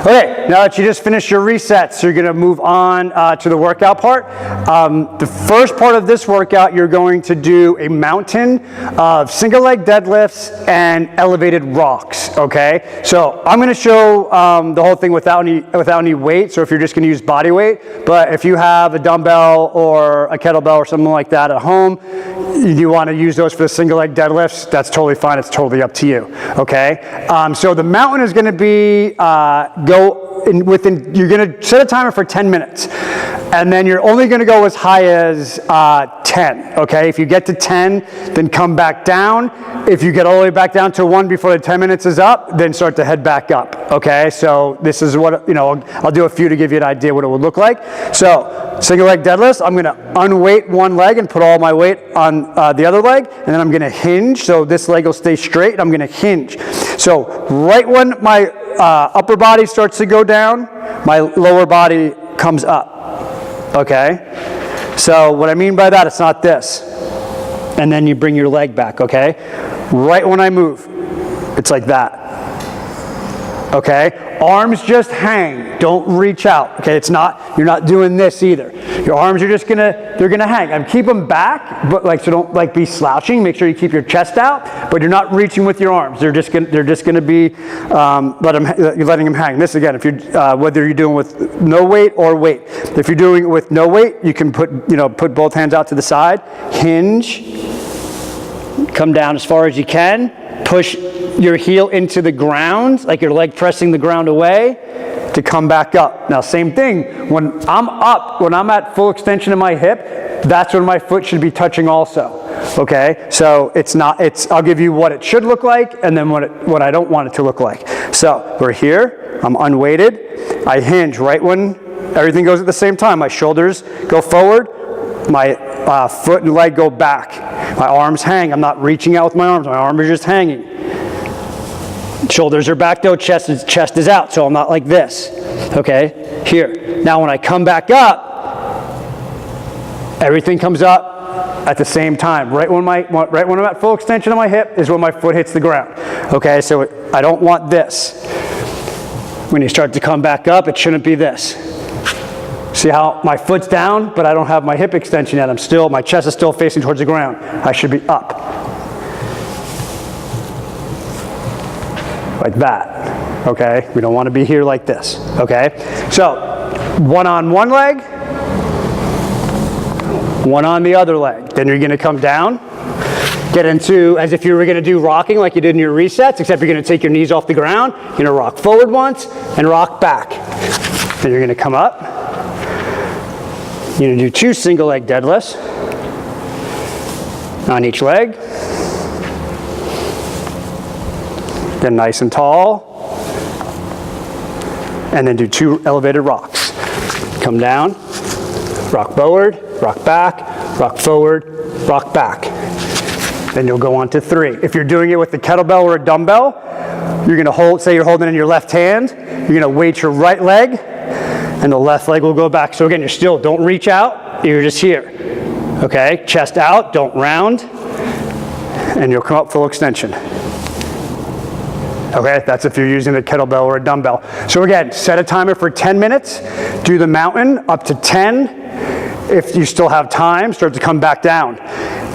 Okay, now that you just finished your resets, you're gonna move on to the workout part. The first part of this workout, you're going to do a mountain of single leg deadlifts and elevated rocks, okay? So I'm gonna show the whole thing without any weight, so if you're just gonna use body weight, but if you have a dumbbell or a kettlebell or something like that at home, you wanna use those for the single leg deadlifts, that's totally fine, it's totally up to you, okay? So the mountain is gonna be, you're gonna set a timer for 10 minutes, and then you're only gonna go as high as 10, okay? If you get to 10, then come back down. If you get all the way back down to 1 before the 10 minutes is up, then start to head back up, okay? So this is what, I'll do a few to give you an idea what it would look like. So single leg deadlifts, I'm gonna unweight one leg and put all my weight on the other leg, and then I'm gonna hinge, so this leg will stay straight, and I'm gonna hinge. So right when my upper body starts to go down, my lower body comes up, okay? So what I mean by that, it's not this. And then you bring your leg back, okay? Right when I move, it's like that, okay? Arms just hang, don't reach out, okay? You're not doing this either. Your arms are just they're gonna hang. Keep them back, but so don't be slouching. Make sure you keep your chest out, but you're not reaching with your arms. They're just gonna be, you're letting them hang. This again, if you're, whether you're doing with no weight or weight. If you're doing it with no weight, you can put both hands out to the side, hinge, come down as far as you can, push your heel into the ground, like your leg pressing the ground away, to come back up. Now, same thing, when I'm up, when I'm at full extension of my hip, that's when my foot should be touching also, okay? So I'll give you what it should look like, and then what I don't want it to look like. So we're here, I'm unweighted, I hinge right when everything goes at the same time. My shoulders go forward, my foot and leg go back. My arms hang, I'm not reaching out with my arms are just hanging. Shoulders are back though, chest is out, so I'm not like this, okay? Here. Now when I come back up, everything comes up at the same time. Right when I'm at full extension of my hip is when my foot hits the ground, okay? So I don't want this. When you start to come back up, it shouldn't be this. See how my foot's down, but I don't have my hip extension yet. My chest is still facing towards the ground. I should be up. Like that, okay? We don't want to be here like this, okay? So, one on one leg, one on the other leg. Then you're gonna come down, get into, as if you were gonna do rocking like you did in your resets, except you're gonna take your knees off the ground, you're gonna rock forward once, and rock back. Then you're gonna come up, you're gonna do 2 single leg deadlifts on each leg. Then nice and tall, and then do 2 elevated rocks. Come down, rock forward, rock back, rock forward, rock back. Then you'll go on to 3. If you're doing it with a kettlebell or a dumbbell, you're gonna say you're holding in your left hand, you're gonna weight your right leg, and the left leg will go back. So again, don't reach out, you're just here. Okay, chest out, don't round, and you'll come up full extension. Okay, that's if you're using a kettlebell or a dumbbell. So again, set a timer for 10 minutes, do the mountain up to 10. If you still have time, start to come back down.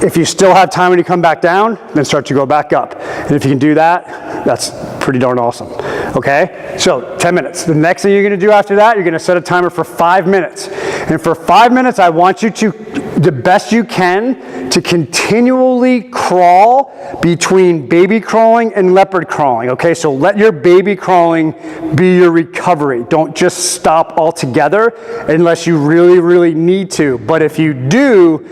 If you still have time when you come back down, then start to go back up. And if you can do that, that's pretty darn awesome. Okay, so 10 minutes. The next thing you're gonna do after that, you're gonna set a timer for 5 minutes. And for 5 minutes, I want you to, the best you can, to continually crawl between baby crawling and leopard crawling, okay? So let your baby crawling be your recovery. Don't just stop altogether unless you really, really need to. But if you do,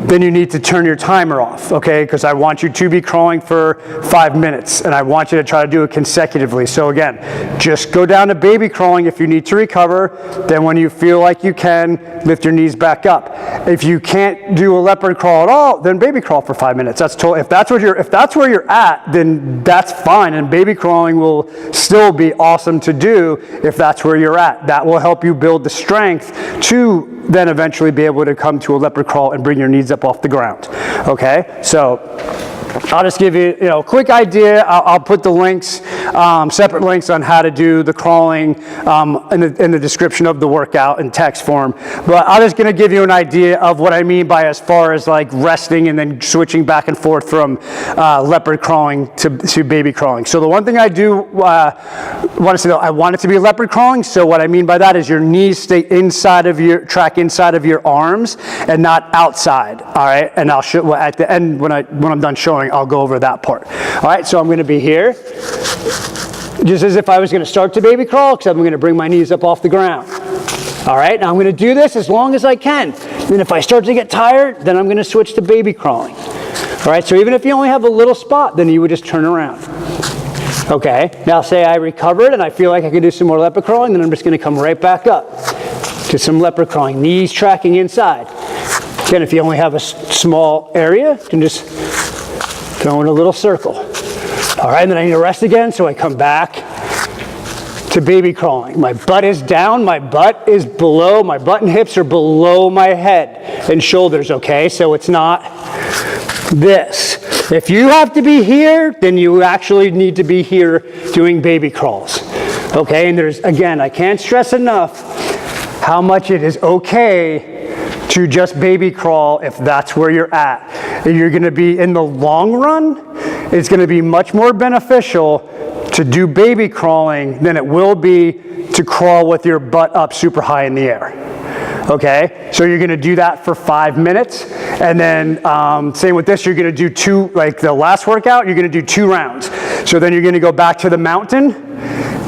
then you need to turn your timer off, okay? Because I want you to be crawling for 5 minutes, and I want you to try to do it consecutively. So again, just go down to baby crawling if you need to recover. Then when you feel like you can, lift your knees back up. If you can't do a leopard crawl at all, then baby crawl for 5 minutes. That's totally, if that's where you're at, then that's fine. And baby crawling will still be awesome to do if that's where you're at. That will help you build the strength to then eventually be able to come to a leopard crawl and bring your knees up off the ground. Okay, so I'll just give you, a quick idea. I'll put the links, separate links on how to do the crawling in the description of the workout in text form. But I'm just going to give you an idea of what I mean by as far as like resting and then switching back and forth from leopard crawling to baby crawling. So the one thing I do want to say though, I want it to be leopard crawling. So what I mean by that is your knees stay inside of your track, inside of your arms, and not outside. All right, and I'll show at the end when I'm done showing, I'll go over that part. All right, so I'm going to be here, just as if I was going to start to baby crawl, except I'm going to bring my knees up off the ground. All right, now I'm going to do this as long as I can. Then if I start to get tired, then I'm going to switch to baby crawling. All right, so even if you only have a little spot, then you would just turn around. Okay, now say I recovered and I feel like I could do some more leopard crawling, then I'm just going to come right back up to some leopard crawling, knees tracking inside. Again, if you only have a small area, you can just go in a little circle. All right, and then I need to rest again, so I come back to baby crawling. My butt is down, my butt is below, my butt and hips are below my head and shoulders, okay? So it's not this. If you have to be here, then you actually need to be here doing baby crawls, okay? And there's, again, I can't stress enough how much it is okay to just baby crawl if that's where you're at. And you're gonna be, in the long run, it's gonna be much more beneficial to do baby crawling than it will be to crawl with your butt up super high in the air. Okay, so you're gonna do that for 5 minutes, and then same with this, you're gonna do two, like the last workout, you're gonna do 2 rounds. So then you're gonna go back to the mountain,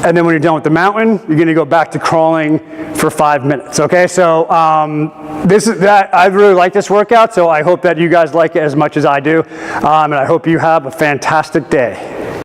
and then when you're done with the mountain, you're gonna go back to crawling for 5 minutes, okay? So I really like this workout, so I hope that you guys like it as much as I do, and I hope you have a fantastic day.